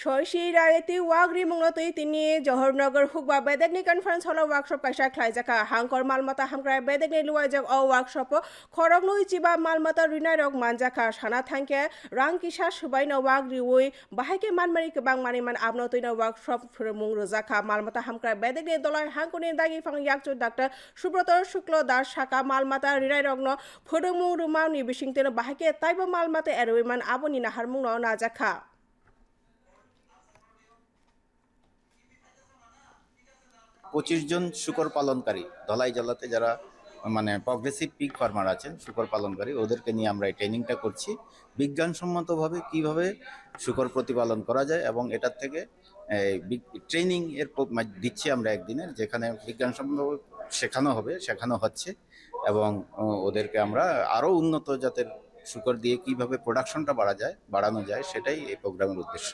Soishi Rarity Wagri Mungatui Tini, Johornagar Hugba Bedegni Conference Hall Workshop Kaisha Klaizaka, Hankor Malmata Hamkra Bedegni Luajak O Workshop, Koroglu Chiba Malmata Rinarok Manjaka, Shana Tanke, Rankisha Shubaina Wagri Wui, Bahaki Manmarik Bang Maniman Abnotina Workshop for Munguzaka, Malmata Hamkra Bedegni Dollar Hankuni Dagi Fang Yaktu Doctor, Subrotor Shuklo Dash Shaka Malmata Rinarogno, Pudumu Rumani Bishington Bahaki, Taiba Malmata Erwiman Abonina Harmuno Najaka. 25 জন শুকর পালনকারী ধলাই জেলাতে যারা মানে progressive pig farmer আছেন শুকর পালনকারী ওদেরকে নিয়ে আমরা এই ট্রেনিংটা করছি বিজ্ঞানসম্মতভাবে কিভাবে শুকর প্রতিপালন করা যায় এবং এটার থেকে ট্রেনিং এর দিচ্ছি আমরা একদিনের যেখানে বিজ্ঞানসম্মতভাবে শেখানো হচ্ছে এবং ওদেরকে আমরা আরো উন্নত জাতের শুকর দিয়ে কিভাবে প্রোডাকশনটা বাড়ানো যায় সেটাই এই প্রোগ্রামের উদ্দেশ্য।